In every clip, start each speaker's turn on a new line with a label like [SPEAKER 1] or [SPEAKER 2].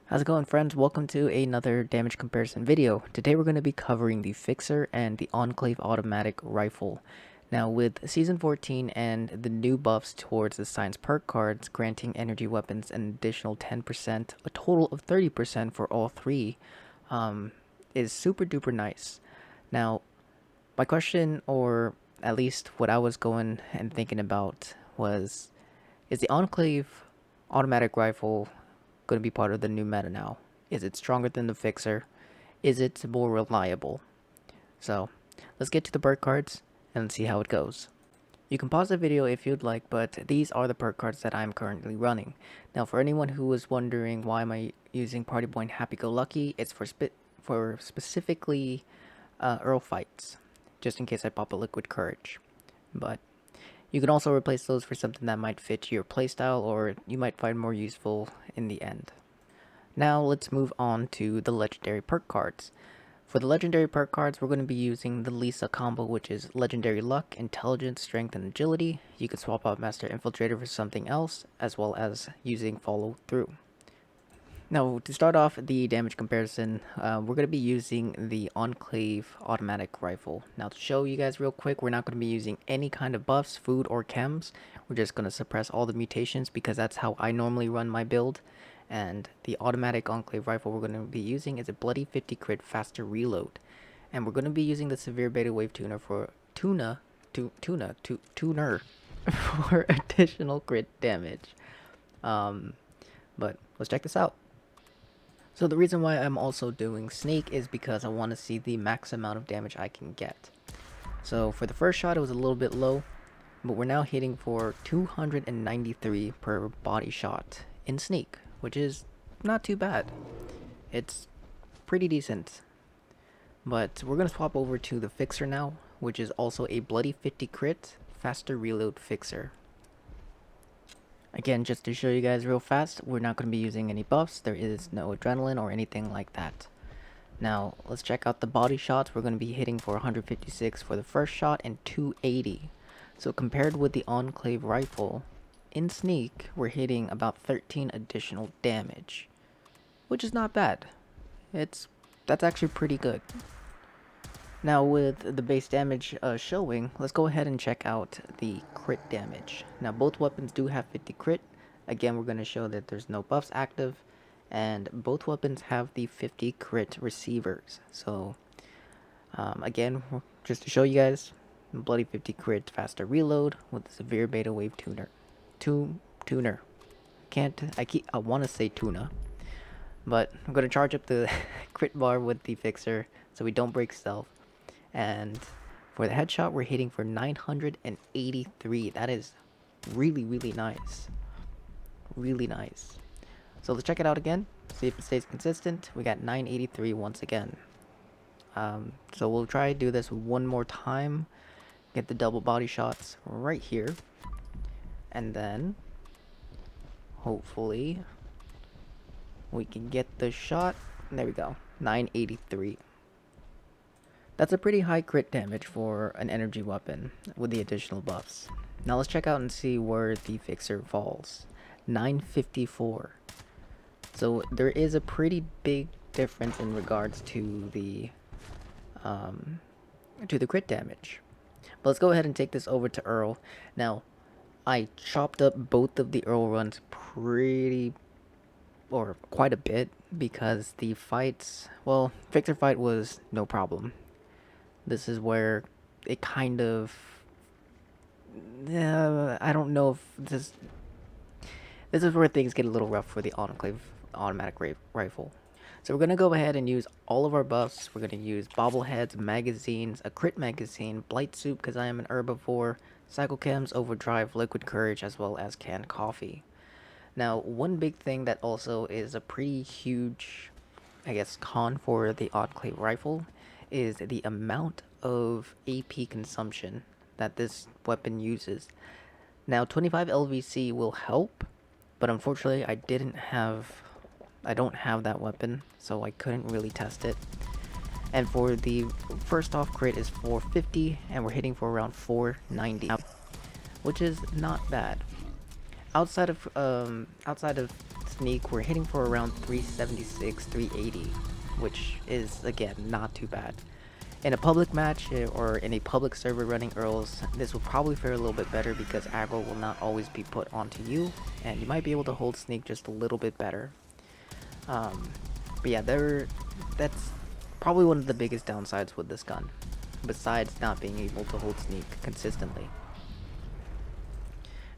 [SPEAKER 1] How's it going, friends? Welcome to another damage comparison video. Today we're going to be covering the Fixer and the Enclave automatic rifle. Now, with Season 14 and the new buffs towards the science perk cards, granting energy weapons an additional 10%, a total of 30% for all three, is super duper nice. Now, my question, or at least what I was going and thinking about, was, is the Enclave automatic rifle going to be part of the new meta now? Is it stronger than the Fixer? Is it more reliable? So, let's get to the perk cards and see how it goes. You can pause the video if you'd like, but these are the perk cards that I'm currently running. Now, for anyone who was wondering why am I using Party Boy and Happy Go Lucky, it's for specifically Earl fights, just in case I pop a Liquid Courage. But you can also replace those for something that might fit your playstyle or you might find more useful in the end. Now let's move on to the legendary perk cards. For the legendary perk cards, we're going to be using the Lisa combo, which is legendary luck, intelligence, strength, and agility. You can swap out Master Infiltrator for something else, as well as using follow through. Now, to start off the damage comparison, we're going to be using the Enclave automatic rifle. Now, to show you guys real quick, we're not going to be using any kind of buffs, food, or chems. We're just going to suppress all the mutations because that's how I normally run my build. And the automatic Enclave rifle we're going to be using is a bloody 50 crit faster reload. And we're going to be using the severe beta wave tuner for tuner for additional crit damage. But let's check this out. So the reason why I'm also doing Sneak is because I want to see the max amount of damage I can get. So for the first shot it was a little bit low, but we're now hitting for 293 per body shot in Sneak, which is not too bad. It's pretty decent. But we're going to swap over to the Fixer now, which is also a bloody 50 crit, faster reload Fixer. Again, just to show you guys real fast, we're not going to be using any buffs. There is no adrenaline or anything like that. Now, let's check out the body shots. We're going to be hitting for 156 for the first shot and 280. So compared with the Enclave rifle, in Sneak, we're hitting about 13 additional damage, which is not bad. That's actually pretty good. Now with the base damage showing, let's go ahead and check out the crit damage. Now both weapons do have 50 crit. Again, we're going to show that there's no buffs active, and both weapons have the 50 crit receivers. So again, just to show you guys, bloody 50 crit faster reload with the severe beta wave tuner. Tuner. I want to say tuna. But I'm going to charge up the crit bar with the Fixer so we don't break stealth. And for the headshot, we're hitting for 983. That is really, really nice. Really nice. So let's check it out again. See if it stays consistent. We got 983 once again. So we'll try to do this one more time. Get the double body shots right here. And then, hopefully, we can get the shot. There we go. 983. That's a pretty high crit damage for an energy weapon with the additional buffs. Now let's check out and see where the Fixer falls. 954. So there is a pretty big difference in regards to the crit damage. But let's go ahead and take this over to Earl. Now, I chopped up both of the Earl runs quite a bit because the fights, well, Fixer fight was no problem. This is where it kind of, I don't know if this is where things get a little rough for the Enclave automatic rifle. So we're going to go ahead and use all of our buffs. We're going to use bobbleheads, magazines, a crit magazine, blight soup because I am an herbivore, cycle chems, overdrive, liquid courage, as well as canned coffee. Now, one big thing that also is a pretty huge, I guess, con for the Enclave rifle is the amount of AP consumption that this weapon uses. Now, 25 LVC will help, but unfortunately I don't have that weapon, so I couldn't really test it. And for the first off crit is 450, and we're hitting for around 490, which is not bad. Outside of sneak, we're hitting for around 376, 380, which is, again, not too bad. In a public match or in a public server running Earls, this will probably fare a little bit better because aggro will not always be put onto you, and you might be able to hold sneak just a little bit better. But yeah, that's probably one of the biggest downsides with this gun, besides not being able to hold sneak consistently.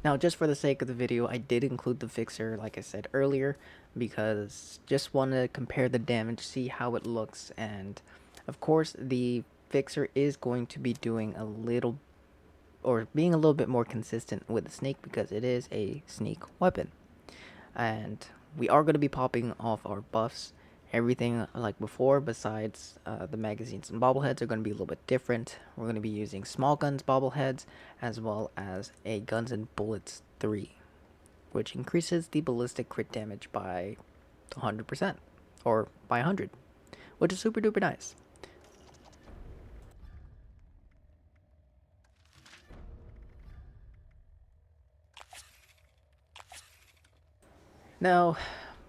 [SPEAKER 1] Now, just for the sake of the video, I did include the fixer, like I said earlier, because just want to compare the damage, see how it looks, and of course, the fixer is going to be doing a little, or being a little bit more consistent with the sneak because it is a sneak weapon. And we are going to be popping off our buffs. Everything like before, besides the magazines and bobbleheads, are going to be a little bit different. We're going to be using small guns bobbleheads, as well as a guns and bullets 3, which increases the ballistic crit damage by 100%, or by 100, which is super duper nice. Now,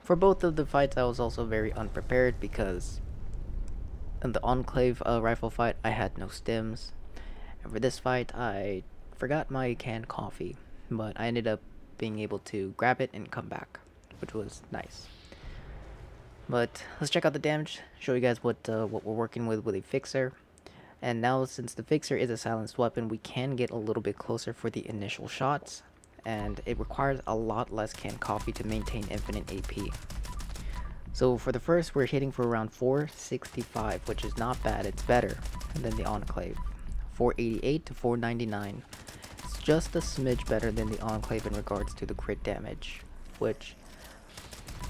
[SPEAKER 1] for both of the fights, I was also very unprepared because in the Enclave rifle fight, I had no stims. And for this fight, I forgot my canned coffee, but I ended up being able to grab it and come back, which was nice. But let's check out the damage, show you guys what we're working with a fixer. And now, since the fixer is a silenced weapon, we can get a little bit closer for the initial shots, and it requires a lot less canned coffee to maintain infinite AP. So for the first, we're hitting for around 465, which is not bad. It's better than the Enclave. 488 to 499. It's just a smidge better than the Enclave in regards to the crit damage, which,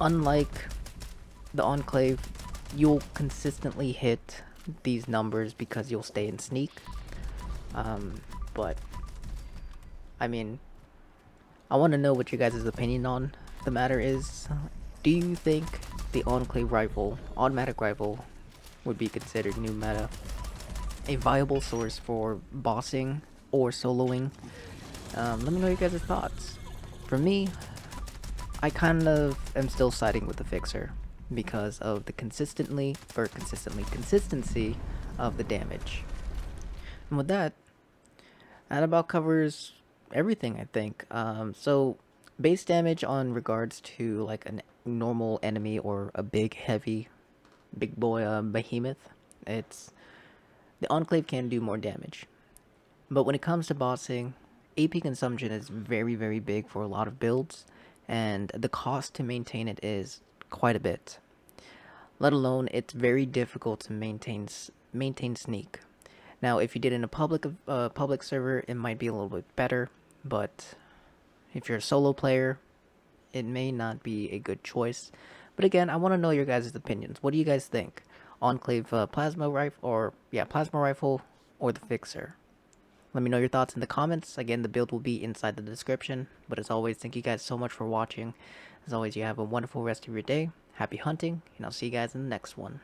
[SPEAKER 1] unlike the Enclave, you'll consistently hit these numbers because you'll stay in sneak. But I mean, I want to know what you guys' opinion on the matter is. Do you think the Enclave rifle, automatic rifle, would be considered new meta, a viable source for bossing or soloing? Let me know your guys' thoughts. For me, I kind of am still siding with the fixer because of the consistency of the damage. And with that about covers everything, I think. So base damage on regards to like a normal enemy or a big boy behemoth, it's the Enclave can do more damage. But when it comes to bossing, AP consumption is very, very big for a lot of builds, and the cost to maintain it is quite a bit. Let alone, it's very difficult to maintain sneak. Now, if you did it in a public server, it might be a little bit better, but if you're a solo player, it may not be a good choice. But again, I want to know your guys' opinions. What do you guys think? Enclave plasma rifle or the fixer? Let me know your thoughts in the comments. Again, the build will be inside the description. But as always, thank you guys so much for watching. As always, you have a wonderful rest of your day. Happy hunting, and I'll see you guys in the next one.